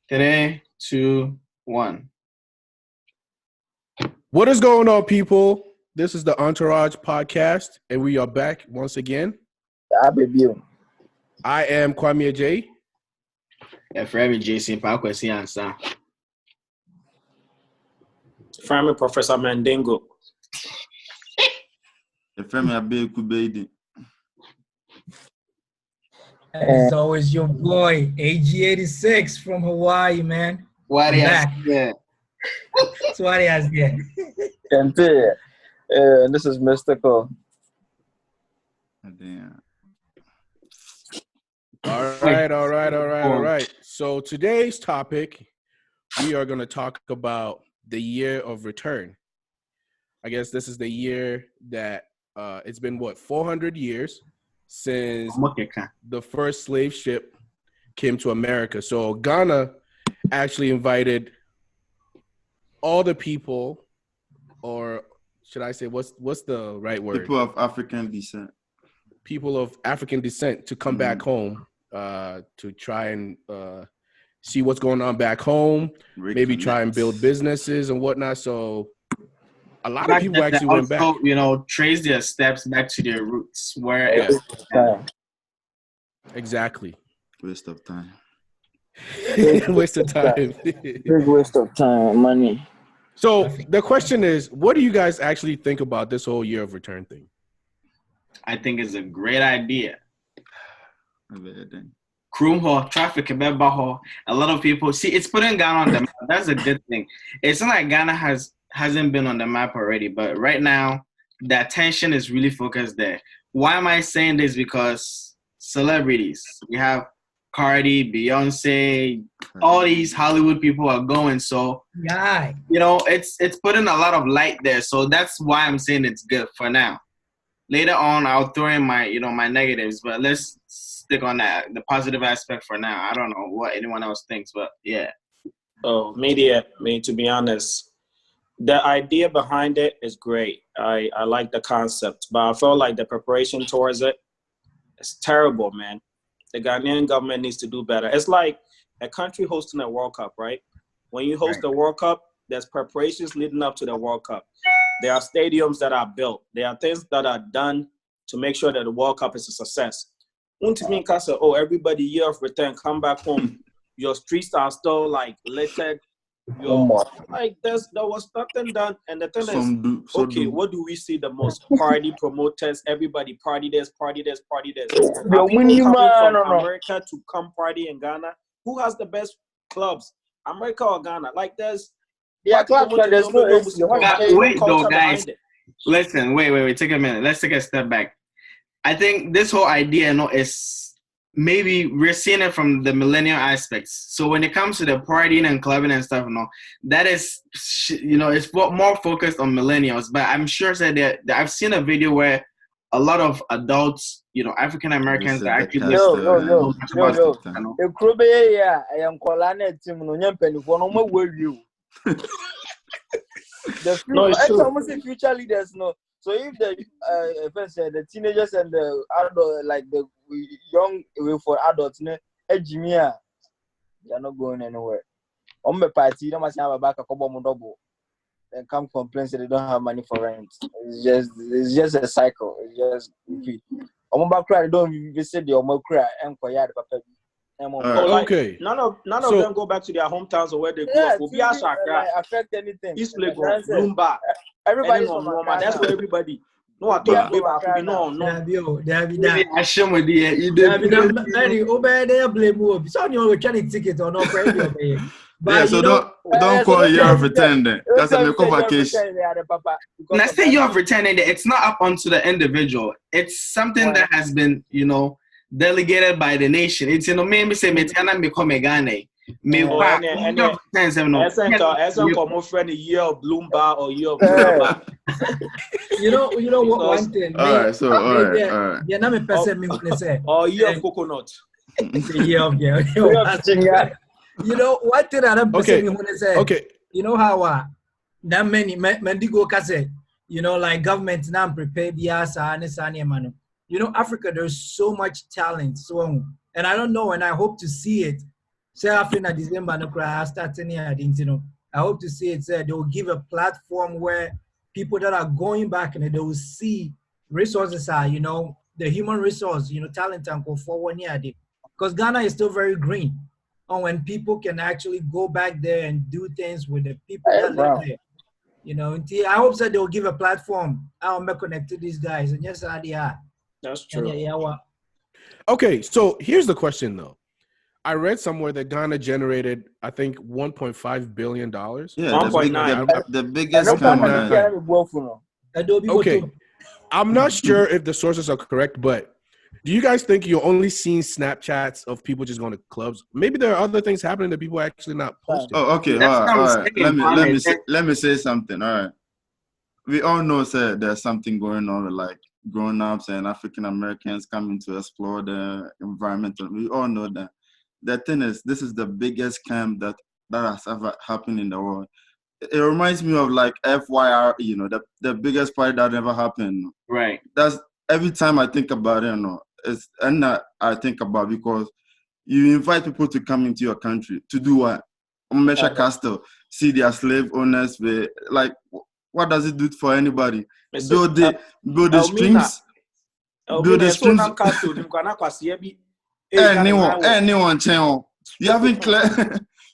3, 2, 1. What is going on, people? This is the Entourage podcast, and we are back once again. I am Kwame J. Friend Jason Pakwesi answer. Friend Professor Mandingo. Friend Abeku Beidi. As always, your boy AG86 from Hawaii, man. What back. Yeah. Swati has there. This is Mystical. Damn. All right. So today's topic, we are going to talk about the year of return. I guess this is the year that it's been, 400 years since the first slave ship came to America. So Ghana actually invited all the people, or should I say, what's the right word? People of African descent. People of African descent to come back home to try and see what's going on back home, maybe try and build businesses and whatnot. So a lot of people actually went back. Trace their steps back to their roots. Exactly. Waste of time. Waste of time. Big waste of time, money. So the question is, what do you guys actually think about this whole year of return thing? I think it's a great idea. Chrome hall, traffic, a lot of people see it's putting Ghana on the map. That's a good thing. It's not like Ghana hasn't been on the map already, but right now the attention is really focused there. Why am I saying this? Because celebrities, we have Cardi, Beyonce, all these Hollywood people are going. So it's putting a lot of light there. So that's why I'm saying it's good for now. Later on, I'll throw in my my negatives, but let's stick on that, the positive aspect for now. I don't know what anyone else thinks, but yeah. Oh, to be honest, the idea behind it is great. I like the concept, but I feel like the preparation towards it is terrible, man. The Ghanaian government needs to do better. It's like a country hosting a World Cup, right? When you host a World Cup, there's preparations leading up to the World Cup. There are stadiums that are built. There are things that are done to make sure that the World Cup is a success. Everybody year of return, come back home. Your streets are still like littered. There was nothing done. And the thing what do we see the most? Party promoters, everybody party this. Are people coming from America to come party in Ghana? Who has the best clubs? America or Ghana? There's there's wait though, guys. Listen, wait. Take a minute. Let's take a step back. I think this whole idea, is maybe we're seeing it from the millennial aspects. So when it comes to the partying and clubbing and stuff, that is, it's more focused on millennials. But I'm sure that I've seen a video where a lot of adults, African Americans are actually it's almost the future leaders, no. So if the teenagers and the adult, like the young for adults, they're not going anywhere. On the party, they must have a back a couple more double. Then come complain that they don't have money for rent. It's just a cycle. It's just repeat. They don't visit the Omokra and Koyad Papa. Okay. None of them go back to their hometowns or where they grew up. Affect anything. East Lagos, Bloomberg. Everybody's from Accra. That's where everybody. No, I thought no. I show me so don't call it year of return then. That's a local vacation. When I say year of return, it's not up onto the individual. It's something that has been, delegated by the nation. It's maybe say Metana become a Ghana. Year of Bloomberg or year of Bloomberg. You know what? One thing. All right. Yeah, na me person me wanna say. Or year of coconut. Year of. You know what thing I'm person me wanna say. Okay. You know how that many Mendigo cassette. Like government now prepare the Africa, there's so much talent. And I don't know, and I hope to see it say after December no cry starting here, you know. I hope to see it they will give a platform where people that are going back and they will see resources are, you know, the human resource, you know, talent and go forward near it. Because Ghana is still very green. And when people can actually go back there and do things with the people that live there. You know, I hope that they'll give a platform. I'll make connect to these guys. And yes, they are. That's true. Okay, so here's the question though. I read somewhere that Ghana generated, I think, $1.5 billion. Yeah, 1.9. the biggest scam. Okay, I'm not sure if the sources are correct, but do you guys think you're only seeing Snapchats of people just going to clubs? Maybe there are other things happening that people are actually not posting. Oh, okay. All right. Let me say something. All right. We all know, sir, there's something going on with like grown-ups and African Americans coming to explore the environment. We all know that. The thing is, this is the biggest scam that has ever happened in the world. It reminds me of like FYR, you know, the biggest party that ever happened. Right. That's every time I think about it, you know, I think about because you invite people to come into your country to do what? Measure castle, see their slave owners. Like, what does it do for anybody? Build the streams. Build the streams. Anyone, channel. You haven't clear.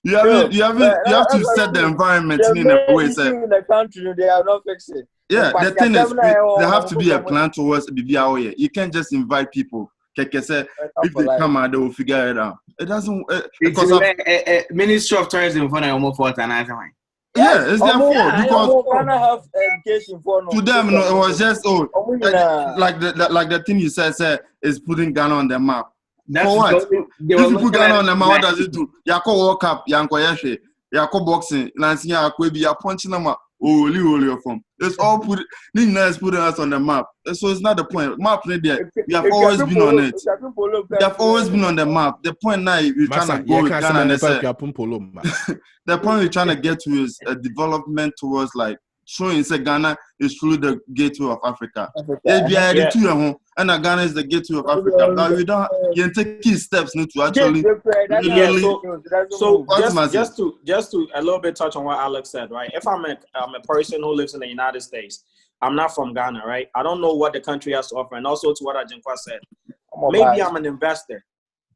You have to set the environment in a way. In the country, they are not fixing. Yeah, the thing is, there have to be a plan towards BBA. You can't just invite people. If they come out, they will figure it out. It doesn't. Because Ministry of Tourism for almost 4 times. Yeah, it's their fault because Ghana have education for to them, no, it was just like the thing you said is putting Ghana on the map. That's for what? If you put Ghana on the map, what does it do? Yako World Cup, Yanko Yeshe, Yako boxing, Nancy Yakwebi, you're punching them up. Holy from. It's all putting us on the map. So it's not the point. Map there. We have always been on it. We have always been on the map. The point now we're trying to go with Ghana and the point we're trying to get to is a development towards like showing that Ghana is truly the gateway of Africa. And Ghana is the gateway of Africa. But we don't take key steps to actually. So just to a little bit touch on what Alex said, right? If I'm a person who lives in the United States, I'm not from Ghana, right? I don't know what the country has to offer, and also to what Ajinkwa said. Maybe I'm an investor.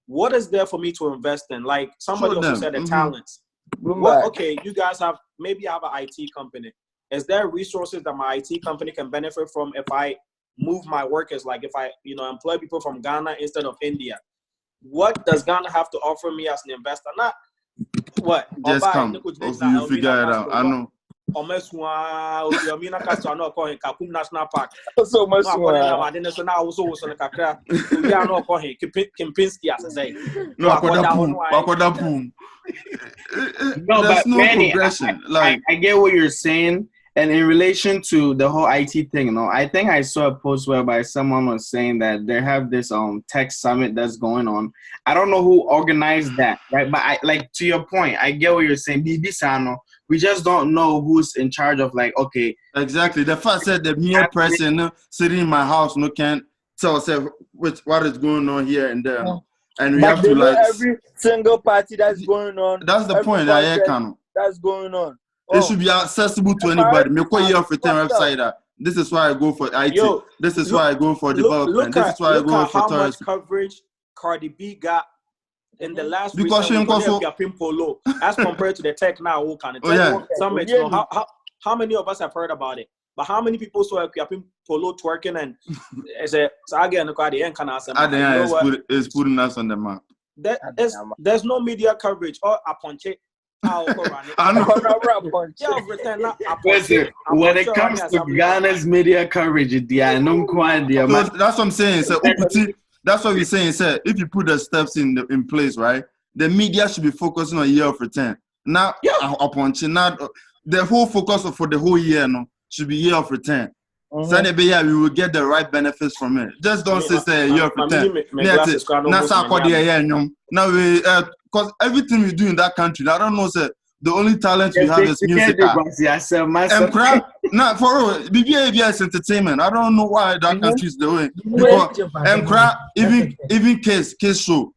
What is there for me to invest in? Like somebody also said, the talents. Well, okay, you guys have maybe have an IT company. Is there resources that my IT company can benefit from if I move my workers? Like if I, employ people from Ghana instead of India, what does Ghana have to offer me as an investor? Not what. Just come. You figure it out. I know. National Park. So much. No, but no progression. I get what you're saying. And in relation to the whole IT thing, I think I saw a post whereby someone was saying that they have this tech summit that's going on. I don't know who organized that, right? But to your point, I get what you're saying. We just don't know who's in charge of okay. Exactly. The fact that the mere person sitting in my house can't tell us what is going on here and there. And we have to every single party that's going on. That's the point. That's going on. It should be accessible to anybody. Make a year of return website. This is why I go for IT. This is why I go for development. This is why I go for tourism. How much coverage Cardi B got in the last week because Polo as compared to the tech now. How many of us have heard about it? But how many people saw Polo twerking and it's putting us on the map. There's no media coverage or a punch it. When it comes to Ghana's media coverage, that's what I'm saying. So that's what we're saying. Sir, if you put the steps in place, right, the media should be focusing on year of return. Not upon not the whole focus for the whole year. Should be year of return. So we will get the right benefits from it. Just don't say year of return. Now we because everything we do in that country, I don't know, sir. The only talent we have is music. And crap, not for real. BBS entertainment. I don't know why that country is doing. Because and crap, even case show.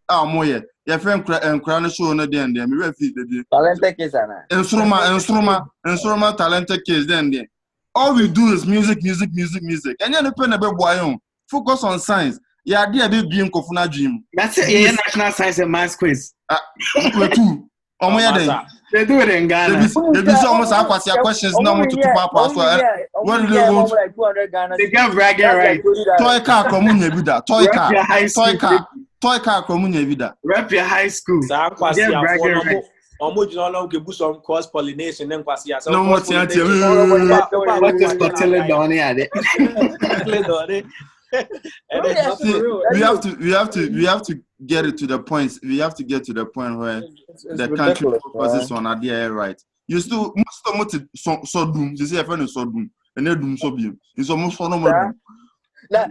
Your friend Crown show no then me refi the Talented kids ana. Instrument talented kids then. All we do is music. And you depend about boy focus on science. Yeah, there be being kofuna dream. That's it. Yeah, National Science and Maths quiz. We too. They do it in Ghana. They be almost ask questions no more to papa. What do they want? Like 200 Ghana. They get bragging right. Toy car komunye vida. Toy car komunye vida. Rep your high school. Get bragging right. Some cross pollination then kwasi asa. No more What is fertility down here? We have to get it to the point. We have to get to the point where the country focuses on idea, right? You still most of so doom. You see a friend is so doom, and they doom so be. It's almost for no more. Now,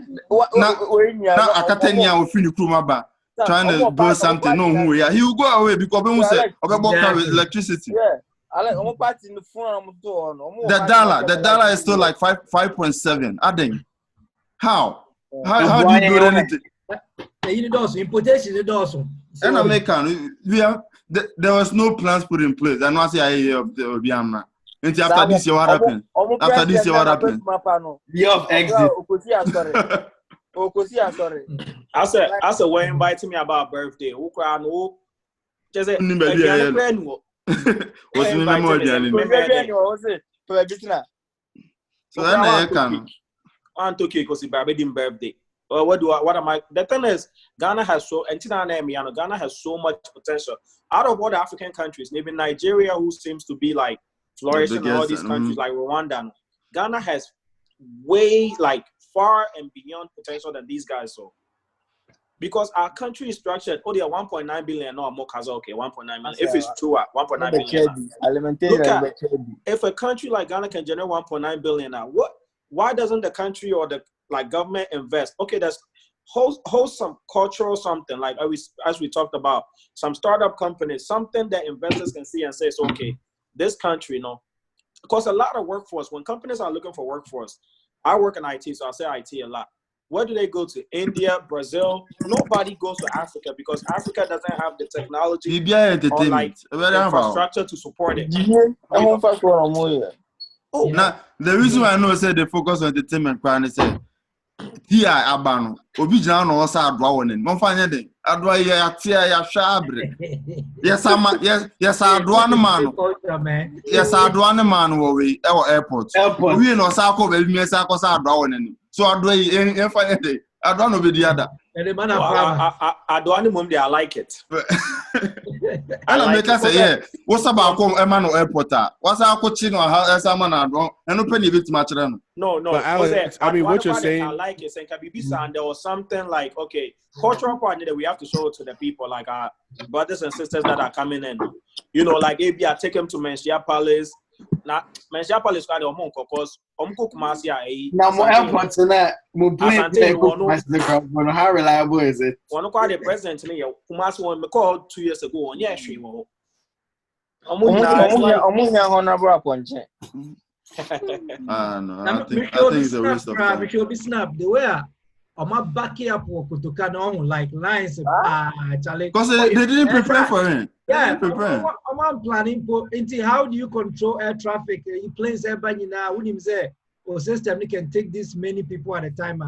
Akatenia will finish Krumaba trying to build something. No, who he will go away because we say about electricity. Yeah. I like almost party in the phone. The dollar is still like 5.7. Adding. How do you build anything? Importation is also. And American, there was no plans put in place. And once I hear of the Obiama, after this year, what happened? After this year, what happened? Year of exit. Sorry. I said, when you invite me about birthday, who cry no? Just say, What's the name of the So then I can. On Tokyo because it's birthday. Well, what am I? The thing is, Ghana has Ghana has so much potential. Out of all the African countries, maybe Nigeria, who seems to be like flourishing in all these countries like Rwanda, Ghana has way like far and beyond potential than these guys. So, because our country is structured, they are 1.9 billion. No, more okay, 1.9 billion. If it's true, 1.9 billion. Look at if a country like Ghana can generate 1.9 billion now, why doesn't the country or the government invest? Okay, there's host some cultural something like as we talked about, some startup companies, something that investors can see and say, so, okay, this country, because a lot of workforce, when companies are looking for workforce, I work in IT, so I say IT a lot. Where do they go to? India, Brazil? Nobody goes to Africa because Africa doesn't have the technology or like infrastructure to support it. Now, the reason why I know they focus on entertainment plan is here abano obi jina no osa adwa wonen mo fa nyede adwa ya atia ya hwabre yes adwa no man yes adwa no man wo we e wo airport we no osa akọ ba bi me sa akọ sa adwa wonen so adwa yi en fa nyede adwa no be di ada adwa no mum dey I like it. I make us say yeah what's about come emano airport what's akọ chi no ha esa man adwa eno pe ni bit ma kire no. No. But Alex, I mean, what you're saying, I like it. And there was something like, okay, cultural part that we have to show to the people, like our brothers and sisters that are coming in. Like maybe I take them to Menchia Palace. Now, Menchia Palace got the monk because cook Marcia. Now, more airports than that. How reliable is it? One called the president to me, Kumasi one called 2 years ago. Yeah, she will. No, I think it's a waste of time. The way I'm back up like lines because they didn't prepare for it. Yeah, I'm planning for how do you control air traffic? You planes everybody now wouldn't say system can take this many people at a time.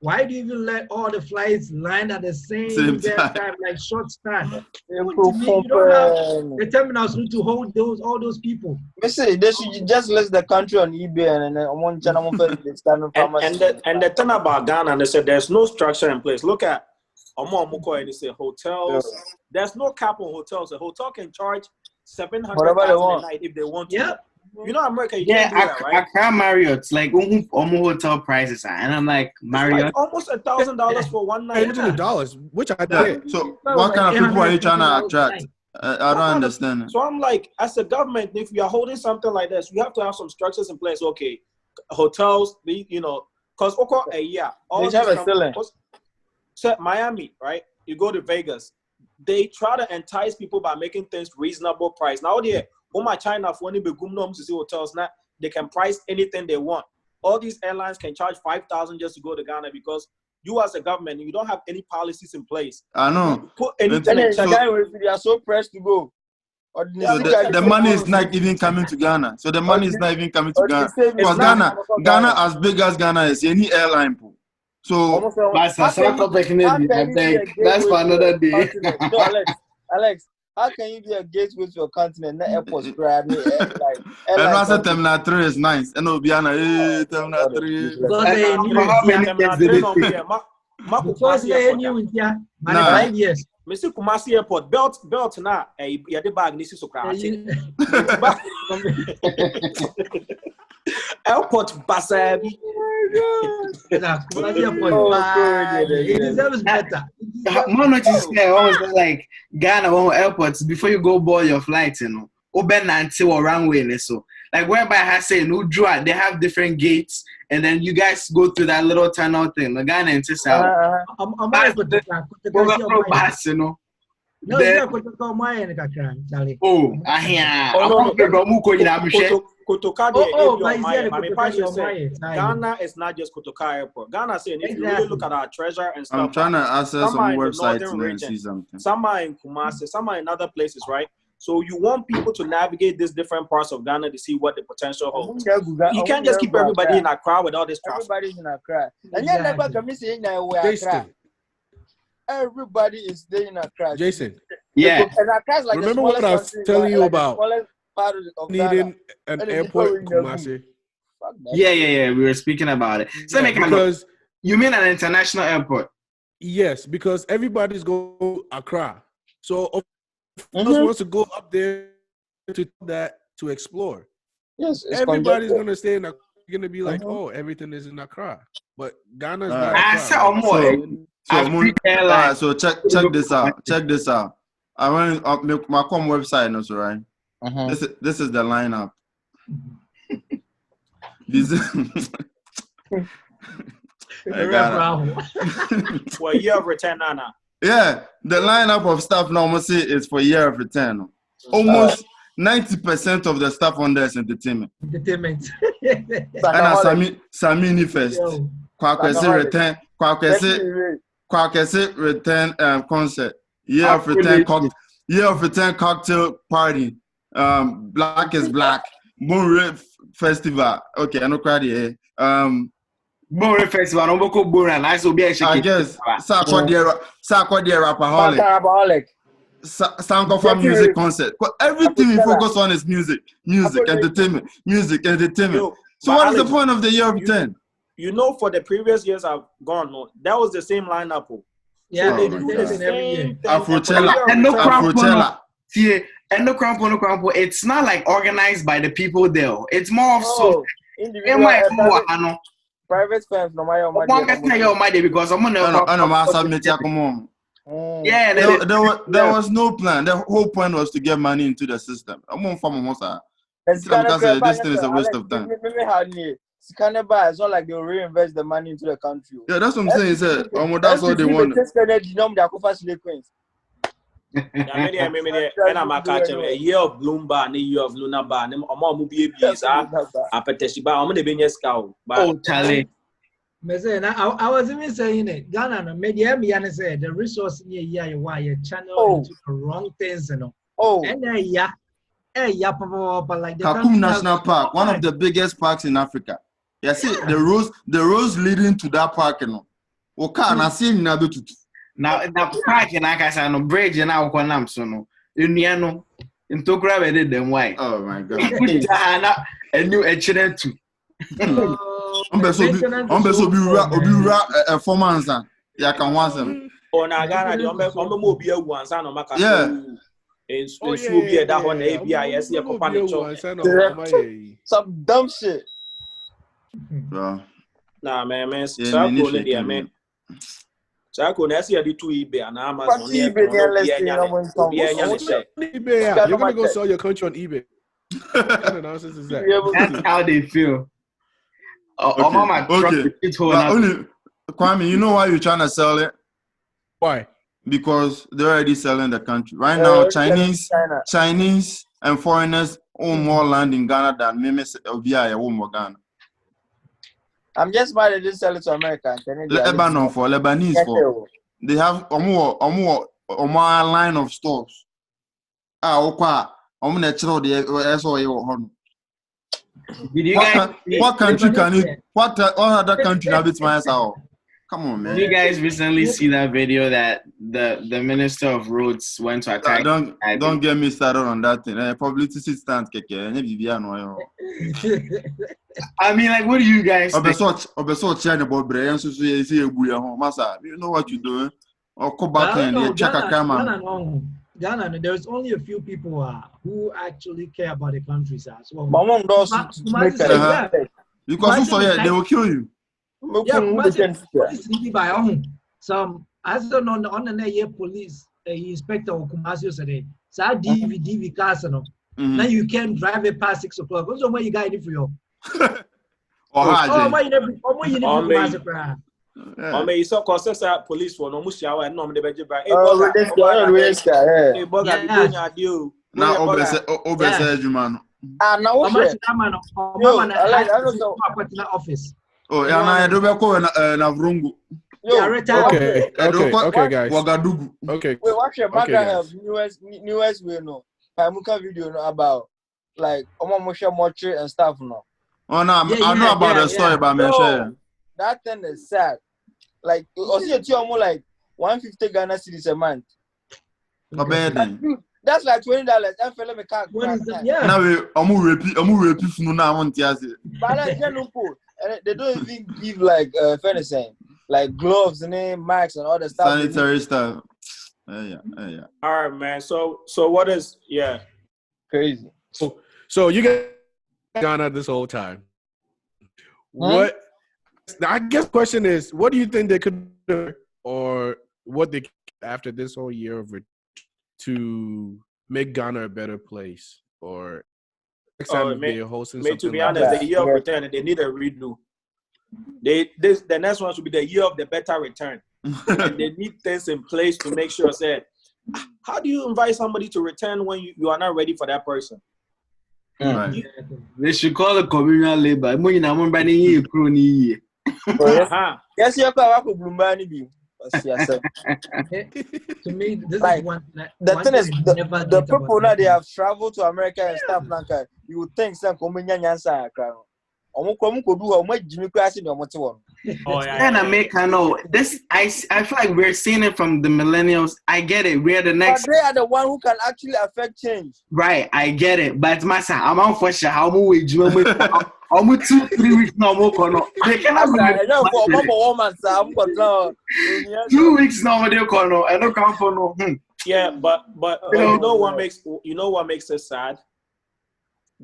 Why do you even let all the flights land at the same time, like short span? You don't have the terminals need to hold all those people. They should just list the country on eBay and the thing about Ghana, they said there's no structure in place. Look at they say hotels. Yeah. There's no cap on hotels. A hotel can charge $700 a night if they want to. Yeah. America, you can't do that, right? Accra Marriott's like almost hotel prices are, and I'm like Marriott like almost $1,000 for one night. $800, which I did. So what kind of people are you trying to attract? I don't understand. So I'm like, as a government, if we are holding something like this, we have to have some structures in place. Okay, hotels, because a year, all they have a ceiling. So Miami, right? You go to Vegas, they try to entice people by making things reasonable price. Now my China for any big to see hotels now they can price anything they want. All these airlines can charge $5,000 just to go to Ghana because you as a government, you don't have any policies in place. I know. Put anything in check. They are so pressed to go. So the money is not even coming to Ghana. So the money is not even coming to Ghana. Because Ghana, as big as Ghana is, any airline. So that's for another day. No, Alex, how can you be a gateway to a continent? Not airports, like. And also Terminal 3 is nice. And Obiana, Terminal 3. Because they knew in here, 5 years. Mr. Kumasi Airport belt na the bag nisi so krati. Airport basabi. It deserves better. More notice there always like Ghana airports before you go board your flight, you know. Open until or runway so. Like whereby I say no draw, they have different gates, and then you guys go through that little tunnel thing. The Ghana and Tisa. You know. No, Ghana is not just Kotoka Airport. Ghana saying if you really look at our treasure and stuff. I'm trying to access some websites and see something. Some are in Kumasi, some are in other places, right? So you want people to navigate these different parts of Ghana to see what the potential holds. You can't just keep everybody in Accra with all this traffic. Everybody's in Accra. And then never come saying Accra. Everybody is staying in Accra. Jason. Yeah. And Accra's like remember what I was telling you about needing an airport in Kumasi? Yeah. We were speaking about it. So because you mean an international airport? Yes, because everybody's going to Accra. So of course wants to go up there to explore. Yes, everybody's going to stay in Accra. You're going to be like, oh, everything is in Accra. But Ghana's not Accra. So check this out. Check this out. I went up my com website also, right? This is the lineup. For a year of return, Nana. Yeah, the lineup of staff normally is for year of return. Almost 90% of the staff on there is entertainment. And Samini first. Kwakwesi return concert. Year of return cocktail party. Black is Black. Moon Festival. Okay, I know crowd here. Moon Festival. No boko Bora. Nice will be a I guess. Sakwa Rapaholic. Sankofa music concert. Everything we focus on is music, entertainment. So what is the point of the year of return? You know, for the previous years I've gone, no, that was the same lineup. Yeah, they do this in every year. Afrochella. And no crampo. It's not like organized by the people there. It's more of so. Private firms, no matter because I'm yeah, there was no plan. The whole point was to get money into the system. This thing is a waste of time. It's not like they'll reinvest the money into the country. Yeah, that's what I'm saying. That's what they want. And I'm a year of Bloomba, a year of Luna Bar, and I'm oh, Charlie. I was even saying it. Ghana, media, said the resource near you channel into the wrong things, you know. And like the Kakum National Park, one of the biggest parks in Africa. You see the roads leading to that park, you know. Now park in Akasa no bridge and now Kwanam so no. Uniano in Tokra did them why. Oh my God. A new accident too. A 4 months. Yeah, can once them. Oh, now Ghana, the mobile ones, I know. Yeah. It's be that one ABIS, some dumb shit. Nah, man, man. So I could see the 2 eBay and Amazon. You're gonna go sell your country on eBay. What nonsense is that? That's how they feel. Only Kwame, you know why you're trying to sell it? Why? Because they're already selling the country right now. Chinese and foreigners own more land in Ghana than Mimis Ovia own more Ghana. I'm just mad they didn't sell it to America. Lebanon for Lebanese for. They have a line of stores. Natural the Did you guys what country can it? What other country have it my house? Come on, man. Did you guys recently see that video that the Minister of Roads went to attack? Don't get me started on that thing. Publicity stands keke. I mean, like, what do you guys think? You know what you're doing? Or come back and check a camera. Ghana, there's only a few people who actually care about the country. So, my mom does because they will kill you. Some as the on the year police inspector or Kumasi said, "Sa DV cars no. Now you can drive it past 6 o'clock. What's the way you got it for you?" I mean, so cause police for no mushawa and no de beje bra. Now obese Jumano. Now office. Oh, yeah, I do go na vrungu. Okay, guys. Wagadugu. Okay. Wait, watch your background have newest way no. Pamuka video no about like Omomosha Mochi and stuff no. Oh no, I know about the story, but me share. That thing is sad. Like, also almost like 150 Ghana cedis a month. That's like $20. I feel like can't. Now I'm repeat now. I want to say. But they don't even give like fencing, like gloves and masks and all the stuff. Sanitary stuff. Yeah. All right, man. So what is crazy? So you guys Ghana this whole time. What? I guess the question is, what do you think they could do, or what they after this whole year of to make Ghana a better place, or next time they're hosting something? To be honest, the year of return, they need a redo. The next one should be the year of the better return. And they need things in place to make sure. How do you invite somebody to return when you are not ready for that person? Right. They should call it communal labor. Yes, you're going to Bloomberg. To me, this like, is one. The thing is, the people now they have traveled to America and stuff like that. You would think some communion answer. And America, no. This I feel like we're seeing it from the millennials. I get it. We're the next. But they are the one who can actually affect change. Right, I get it. But Massa, I'm on for sure. How much almost 2-3 weeks now. They cannot. 2 weeks now. They call I don't come for no. Yeah, but you know what makes it sad?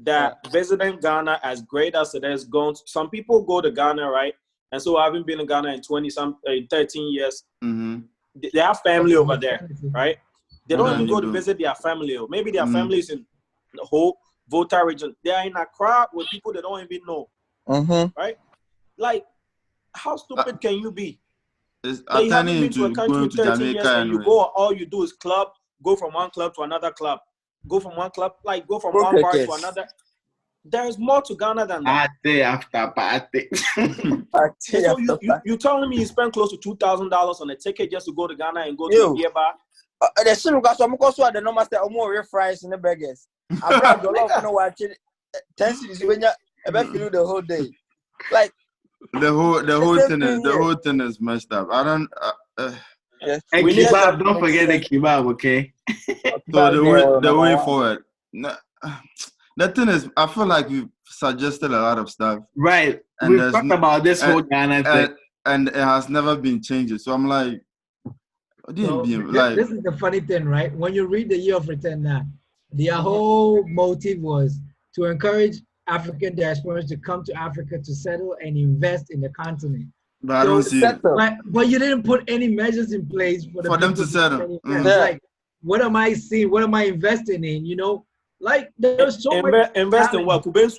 That visiting Ghana, as great as it is, some people go to Ghana, right? And so I haven't been in Ghana in 13 years. Mm-hmm. They have family over there, right? They don't even go to visit their family. Or maybe their family is in the whole Volta region. They are in a crowd with people they don't even know, right? Like, how stupid can you be? Like you haven't been to a country in 13 years and you go, all you do is club, go from one club to another club. Go from one club, go from one bar to another. There's more to Ghana than that. Party after party. So you telling me you spend close to $2,000 on a ticket just to go to Ghana and go to a beer bar? The shit got some because the normal style more fries and the burgers. I'm proud of love no watching 10 cities when you feel the whole day. Like the whole thing is messed up. I don't. And kebab, don't forget the kebab, okay? So the way forward. The thing is, I feel like we've suggested a lot of stuff. Right. We've talked about this whole Ghana thing. And it has never been changed. So I'm like, this is the funny thing, right? When you read the Year of Return now, their whole motive was to encourage African diasporans to come to Africa to settle and invest in the continent. But I don't see it. But you didn't put any measures in place for them to settle. Like, what am I seeing? What am I investing in? You know, like there's so much. Invest in what? Invest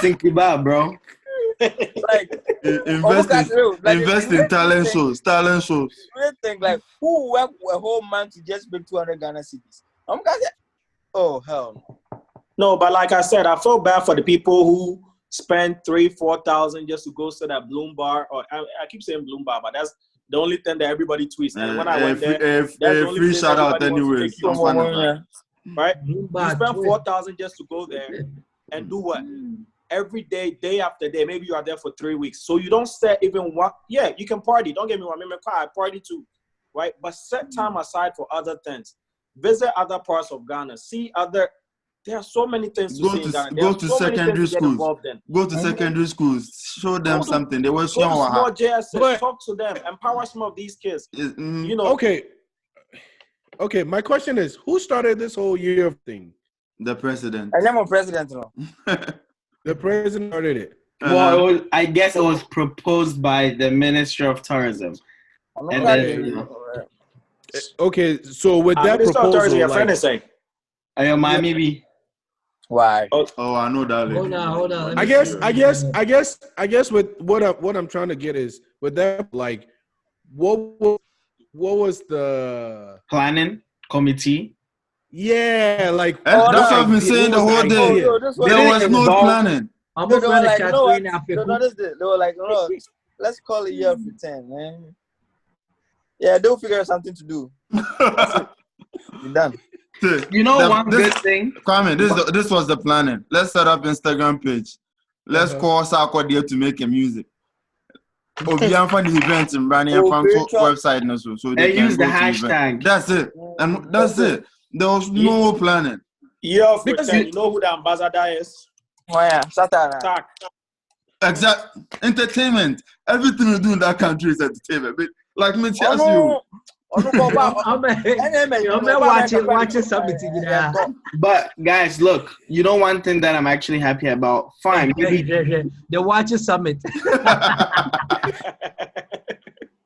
in kebab, bro. Like invest in talent shows. Great thing, like who work a whole month to just make 200 Ghana cedis? Oh hell no. No, but like I said, I feel bad for the people who spend 3,000-4,000 just to go to that Bloom Bar, or I keep saying Bloom Bar, but that's the only thing that everybody tweets. And when I went there, that's the only free place shout out everybody wants to anyways. take you on. Right? You Bloomberg spend twist. 4,000 just to go there and do what? Every day, day after day. Maybe you are there for 3 weeks. So you don't set even one. Yeah, you can party. Don't get me wrong. I party too, right? But set time aside for other things. Visit other parts of Ghana. See other. There are so many things to see in Ghana. Go to secondary schools. Go to secondary schools. Show them something. They will show go to small JSS. Talk to them. Empower some of these kids. You know. Okay. My question is, who started this whole year of thing? The president. I am a president, no. The president started it. Well, I guess it was proposed by the Ministry of Tourism. And then, okay, so with that proposal, your friend is saying, maybe. Why? Oh, I know that. Hold on. I guess with what I'm trying to get is with that, like, what was the planning committee? Yeah, like that's what I've been saying the whole day. There was no planning. They were like, no, let's call it year of pretend, man. Yeah, they'll figure out something to do. Be done. You know, good thing. Kwame, this was the planning. Let's set up Instagram page. Let's call Sako there to make a music. Obian for the event in Brani and website and so they use the hashtag. That's it. And that's it. There was no planning. Yeah, because you know who the ambassador is. Oh yeah, Satan. Exact entertainment. Everything we do in that country is entertainment. But like me tell you. Watching something. But guys, look, you know one thing that I'm actually happy about. Fine, the Watcher Summit.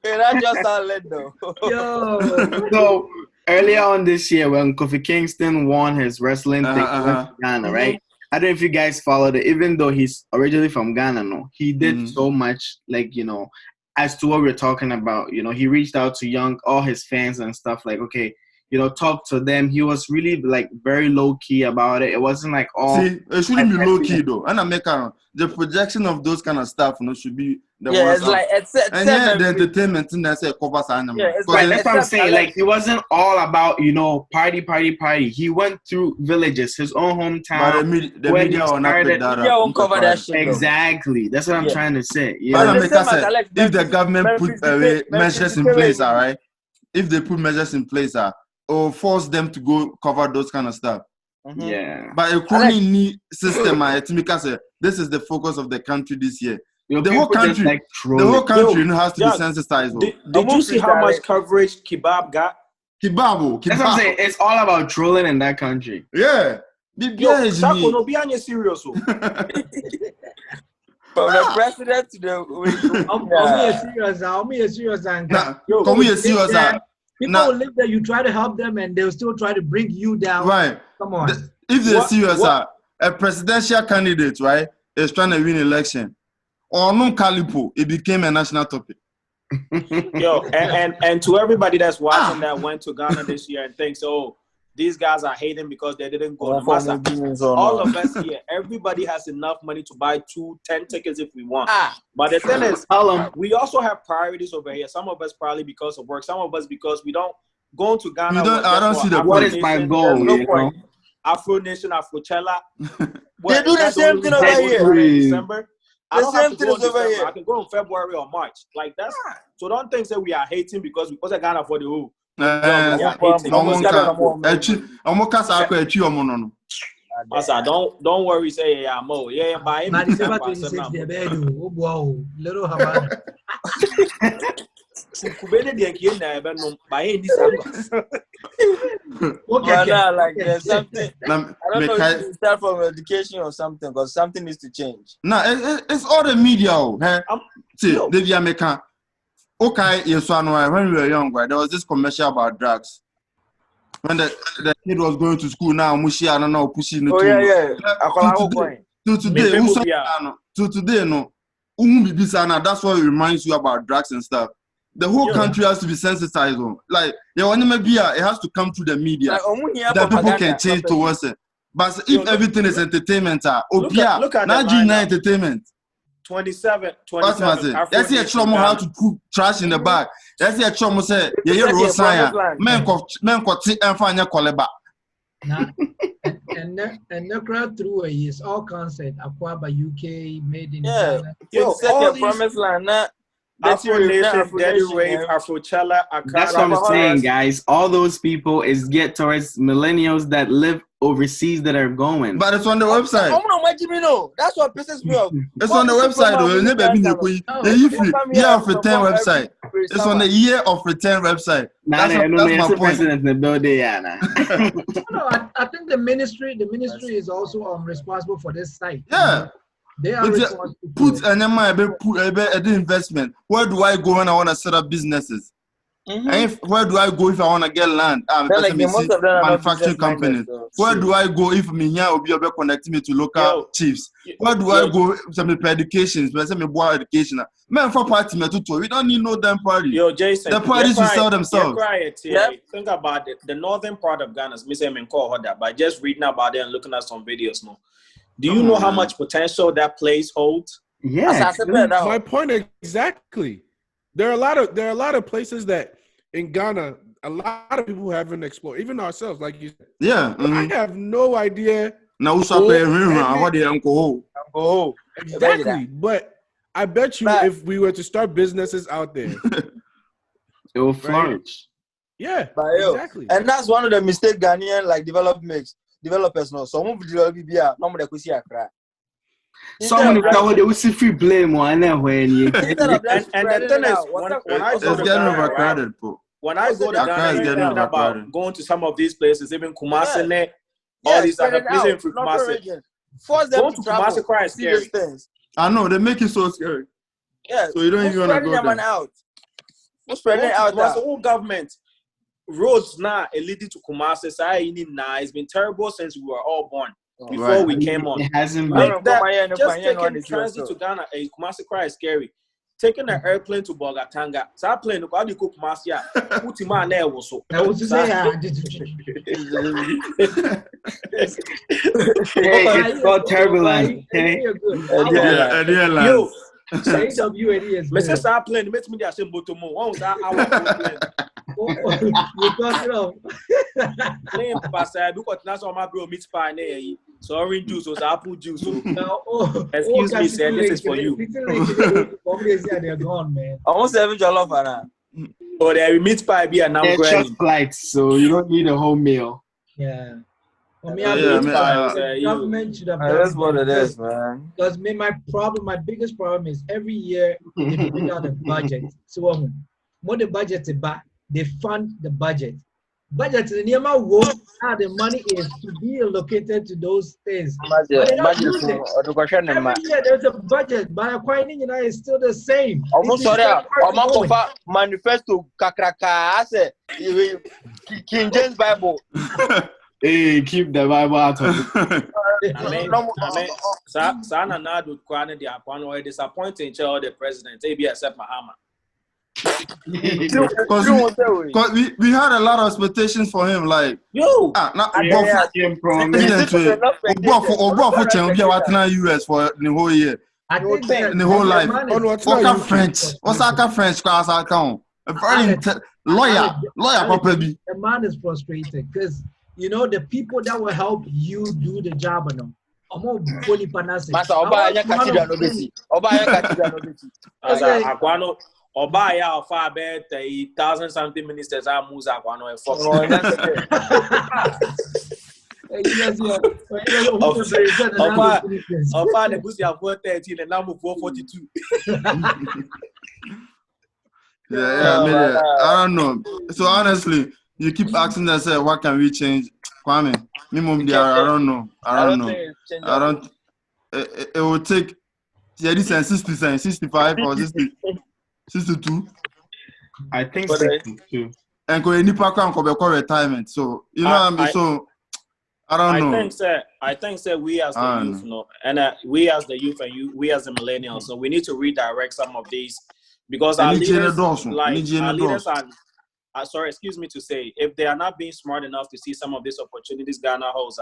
That just sound lit though. Yo. So earlier on this year, when Kofi Kingston won his wrestling thing in Ghana, right? I don't know if you guys followed it. Even though he's originally from Ghana, he did so much, like, you know, as to what we're talking about. You know, he reached out to all his fans and stuff, like, okay, you know, talk to them. He was really, like, very low-key about it. It wasn't like all... See, it shouldn't be low-key, though. And I make the projection of those kind of stuff, you know, should be the ones. It's like... the entertainment thing that say covers animals. Yeah, right, that's what I'm saying. Like, it wasn't all about, you know, party. He went through villages, his own hometown. But the media will not pick that up. Won't cover that shit. Exactly. That's what I'm trying to say. Yeah. But if the government put measures in place, all right? If they put measures in place, or force them to go cover those kind of stuff. Yeah. But a chronic system, because this is the focus of the country this year. The whole country has to be sensitized. Did you see how much coverage Kebab got? Kebab. That's what I'm saying. It's all about trolling in that country. Yeah. Sako no be any serious. From the president to the... People will live there, you try to help them, and they'll still try to bring you down. Right. Come on. If they're serious, a presidential candidate, right, is trying to win election, or no calipo, it became a national topic. Yo, and to everybody that's watching that went to Ghana this year and thinks, oh, these guys are hating because they didn't go to Massa. All of us here, everybody has enough money to buy 10 tickets if we want. But the thing is, we also have priorities over here. Some of us probably because of work. Some of us because we don't go to Ghana. I don't see the point. What is my goal? Afro Nation, Afrochella. They do the same thing over here. In December. I don't have to go in over December. here. I can go in February or March. Like that's so. Don't think that we are hating because Ghana for the who. Don't worry, say yeah, Mo. Yeah, buy him. December 26th, little Havana. Like there's something. I don't know if you start from education or something, because something needs to change. No, it's all the media. See, okay, yes, when we were young, right, there was this commercial about drugs. When the kid was going to school now, Mushi, I don't know, pushing the to today, no. That's what reminds you about drugs and stuff. The whole country has to be sensitized on. Like, it has to come through the media that people can change towards it. But if everything is entertainment, look at not the lineup. entertainment. 27. That's the actual how to cook trash in the bag. That's the actual say. Yeah, Rosaya. Men got and find your coleba. And the crowd through is all concept acquired by UK, made in Ghana. All these promised land. Afro Nation, Daddy Rave, Afrochella, Accra. That's what I'm saying, guys. All those people is get towards millennials that live overseas that are going. But it's on the website. That's what pisses me off. It's on the website. Year of return website. It's on the year of return website. That's my point. No, I think the ministry is also responsible for this site. Yeah. They are responsible. Put the investment. Where do I go when I want to set up businesses? And where do I go if I want to get land? Manufacturing companies. Where do I go if me here will be able to connect me to local chiefs? Where do I go for education? Education. Man, for party, we don't need no damn party. Yo, Jason, the parties will sell themselves. Think about it. The northern part of Ghana is missing in Kohoda, but just reading about it and looking at some videos now. Do you know how much potential that place holds? Yeah, my point exactly. There are a lot of places that in Ghana, a lot of people haven't explored, even ourselves, like you said. Yeah, I have no idea. Now Exactly, but I bet you if we were to start businesses out there, it will flourish. Yeah, exactly. And that's one of the mistakes Ghanaian developers know. So move develop BBA, no more the kusi akra. Someone that would see free blame one when you and the thing is when I go to Ghana, when I go to Ghana, about going to some of these places, even Kumasi, all these other places in Kumasi. Force them to travel. Kumasi is scary. I know they make it so scary. Yeah, so you don't even want to go there. We're spreading out. The whole government. Roads now leading to Kumasi. It's been terrible since we were all born. Before we came on, it hasn't been. Just taking transit to Ghana, Kumasi cry is scary. Taking an airplane to Bogatanga, that plane, how do you cook Kumasi? Put him on there also. I was to say, it's called turbulence. Yo, Mr. Star plane, makes me the same bottom. One was our plane. You got it off. Playing Pastor, because that's all my bro meat pie there. So orange juice or apple juice. Excuse me, sir. This is for you. They're gone, man. Almost 7 jollof now. Oh, there meat pie be now. They're just flights, so you don't need a whole meal. Yeah. Government should have done. That's what it is, man. Because my biggest problem is every year they put out a budget. So what the budget is back, they fund the budget. Budget in the work, how the money is to be allocated to those things. Every year there's a budget, but acquiring is still the same. Almost sorry, manifesto kakraka. I say King James Bible. Hey, keep the Bible out of it. Sana Nadu Kwane the Aquano are disappointing the president. Maybe accept Mahama. Because we had a lot of expectations for him, like US for the whole year. I think in the whole life. What's French class account? A very lawyer, probably. The man is frustrated because the people that will help you do the job Obaya of far better 1,000 something ministers are Musa Guano and Fox. Of the Busia 413 and number 442. Yeah, I don't know. So honestly, you keep asking yourself, what can we change? Kwame, I don't know. It will take 60%, 65 or 60. 62. I think 62. And go any park and go retirement. So so I don't know. I think we as the youth and we as the youth and we as the millennials. So we need to redirect some of these because our leaders are sorry, excuse me to say, if they are not being smart enough to see some of these opportunities Ghana holds,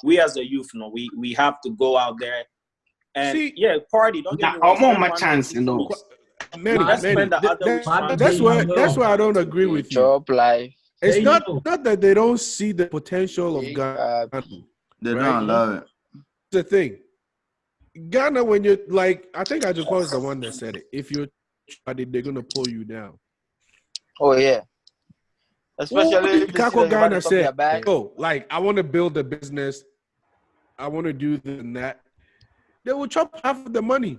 we as the youth, we have to go out there and party. Don't get me I'm wrong. on my chance, you know. Let's spend the other weeks partying. That's why I don't agree with you. Job life. It's not that they don't see the potential of Ghana. They don't love it. The thing, Ghana, when you're like, I think I just was the one that said it. If you're they're gonna pull you down. Oh yeah. Especially if Kako Ghana said, "Oh, like I want to build a business, I want to do this and that." They will chop half of the money.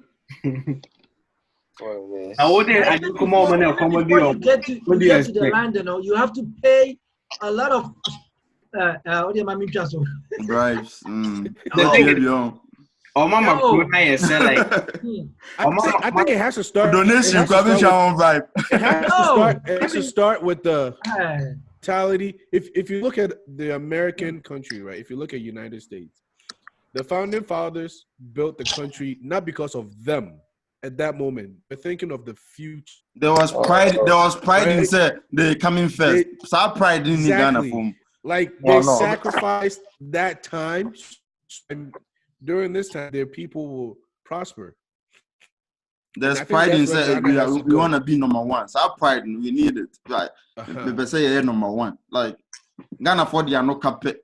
Before you get to the land, you have to pay a lot of bribes. I think it has to start. Donation, It has to start with the mentality. If you look at the American country, right? If you look at United States, the founding fathers built the country not because of them at that moment. They're thinking of the future. There was pride. There was pride in say they coming first. So pride in Ghana for like they sacrificed that time, and during this time, their people will prosper. There's pride in say we want to be number one. So pride, we need it. Like people say number one. Like Ghana for the no cap. We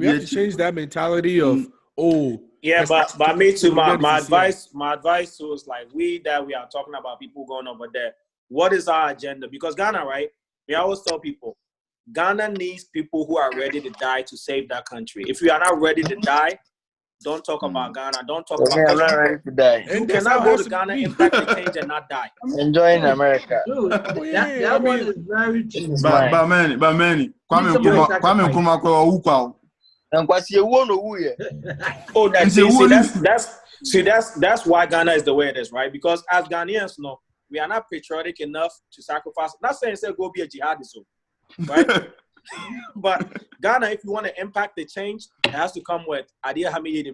have to change that mentality of but me too. My advice was like we are talking about people going over there. What is our agenda? Because Ghana, right? We always tell people Ghana needs people who are ready to die to save that country. If you are not ready to die, don't talk about Ghana. Don't talk about. I'm not ready to die. You cannot go to Ghana, impact the change, and not die. I'm enjoying America. Dude, that one is very true. But many. Kwame Nkrumah kwa And what's your one or oh, that's why Ghana is the way it is, right? Because as Ghanaians, we are not patriotic enough to sacrifice. Not saying go be a jihadist, right? But Ghana, if you want to impact the change, it has to come with idea hamidi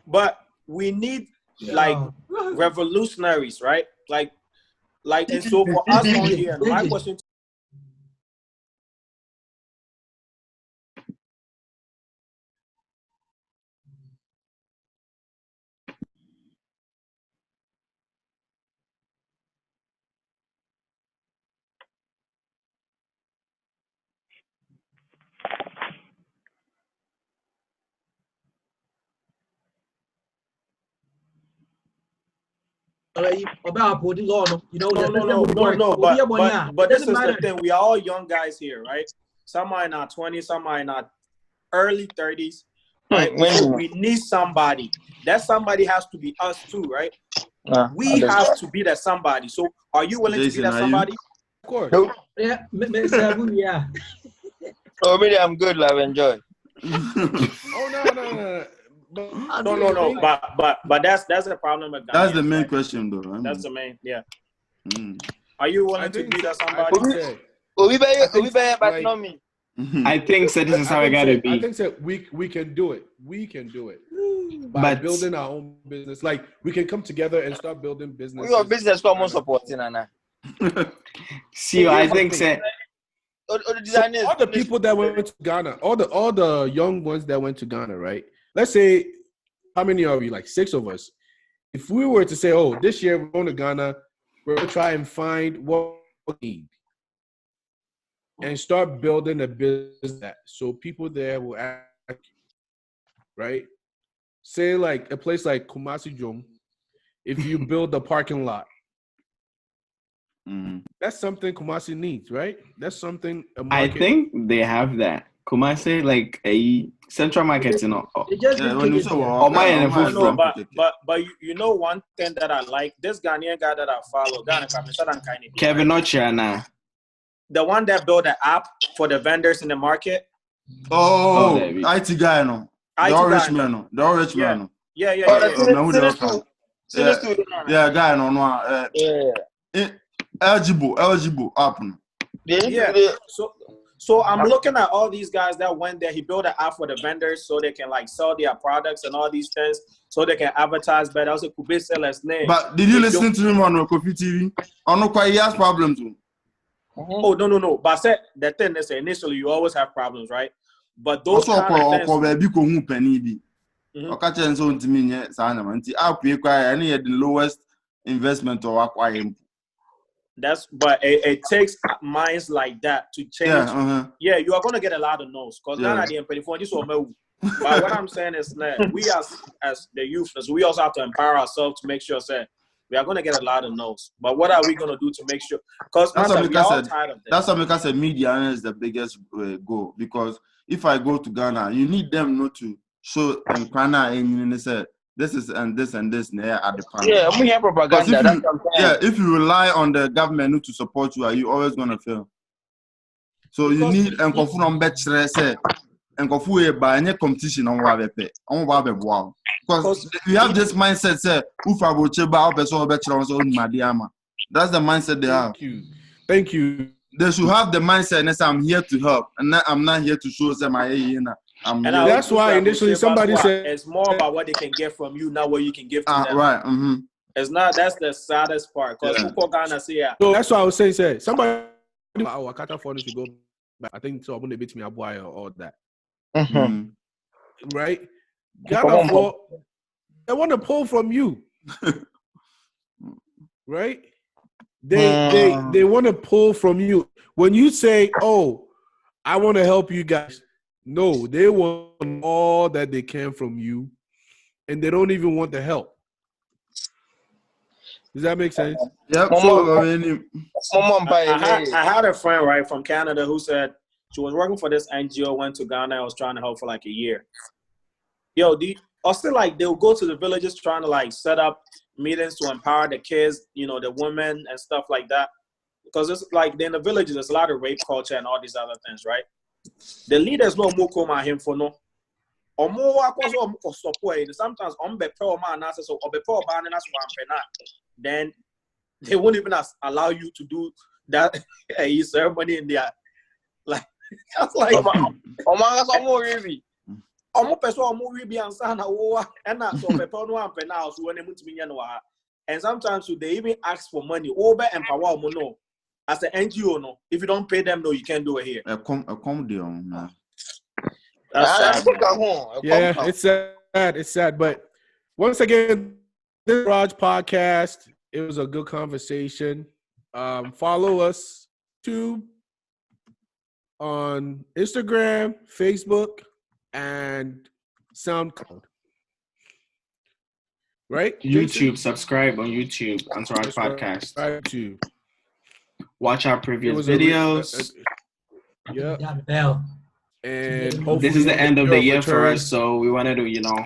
But we need like revolutionaries, right? Like, and so for us on here, my question. No, but this is the thing. We are all young guys here, right? Some are in our 20s, some are in our early 30s. Right? So we need somebody. That somebody has to be us too, right? We have to be that somebody. So are you willing to be that somebody? Of course. Yeah. Oh, really, I'm good, love, enjoy. No. No. But that's the problem with Ghana. That's the main question, though. That's the main, Are you willing to be that somebody? But not me. I think so. This is how it gotta be. I think that we can do it. We can do it by building our own business. Like we can come together and start building business. Your business common supporting, Anna. See, I think so. All the people that went to Ghana, all the young ones that went to Ghana, right? Let's say, how many are we? Like 6 of us. If we were to say, oh, this year we're going to Ghana, we're going to try and find what we need and start building a business so people there will ask you, right? Say like a place like Kumasi Jom, if you build a parking lot, that's something Kumasi needs, right? That's something I think they have that. Kumasi like a central market, you know. But you know one thing that I like, this Ghanaian guy that I follow, Kevin Ochiana. The one that built an app for the vendors in the market. IT guy, no. The rich man, no. Yeah. Guy, no. Eligible app. So I'm looking at all these guys that went there. He built an app for the vendors so they can like sell their products and all these things, so they can advertise better. Also, could be seller's name. But did you listen to him on Kofi TV? I know quite he has problems too. Oh no. But I said the thing is initially you always have problems, right? But those also kind of things. baby ko hu pani bi. Okache nso ntimi nye saa na nti app e kwa any the lowest investment or acquire. But it takes minds like that to change. Yeah, you are going to get a lot of no's because Ghana the M24 this one. But what I'm saying is that we as the youth, we also have to empower ourselves to make sure that we are going to get a lot of no's. But what are we going to do to make sure? Because we are all tired of this. That's what because media is the biggest goal. Because if I go to Ghana, you need them not to show and Ghana and say this is and this and this at the panel. Yeah, we have propaganda. If you rely on the government to support you, are you always gonna fail? So because you need and from better say and by any competition on because you have this mindset say that's the mindset they have. Thank you. They should have the mindset and say I'm here to help and I'm not here to show them that's why initially somebody said it's more about what they can get from you, not what you can give to them. Right. It's not. That's the saddest part because people gonna say So that's what I was saying. Somebody, I can't afford to go back. I think so. I'm gonna beat me up or all that. Right? Ghana for they want to pull from you. Right? They want to pull from you. When you say, "Oh, I want to help you guys," no, they want all that they can from you, and they don't even want the help. Does that make sense? Yeah. I had a friend right from Canada who said she was working for this NGO, went to Ghana, and was trying to help for like a year. Or still like they'll go to the villages trying to like set up meetings to empower the kids, the women and stuff like that. Because it's like in the villages, there's a lot of rape culture and all these other things, right? The leaders know more come at him for no. Or more support. Sometimes then they won't even allow you to do that ceremony in there. Like that's like and sometimes they even ask for money over empower no as an NGO no if you don't pay them no you can't do it here. That's sad, yeah, it's sad. But once again, this Raj podcast, it was a good conversation. Follow us on Instagram, Facebook, and SoundCloud. Right? YouTube, subscribe on YouTube, Entourage Podcast. YouTube. Watch our previous videos. That bell. And this is the end of the year for us, so we wanted to,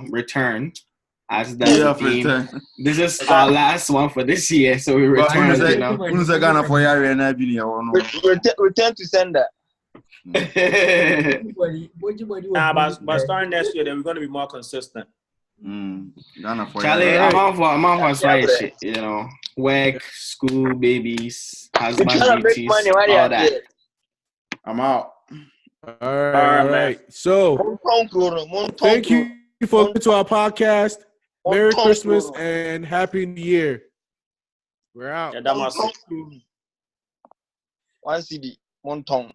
return as the theme. This is our last one for this year, so we return. Return to sender. But starting next year, then we're going to be more consistent. Charlie, I'm on for shit, work, school, babies, husband duties, all that. I'm out. All right. So, thank you for coming to our podcast. Merry Christmas and Happy New Year. We're out. Yeah, that must one CD, one tongue.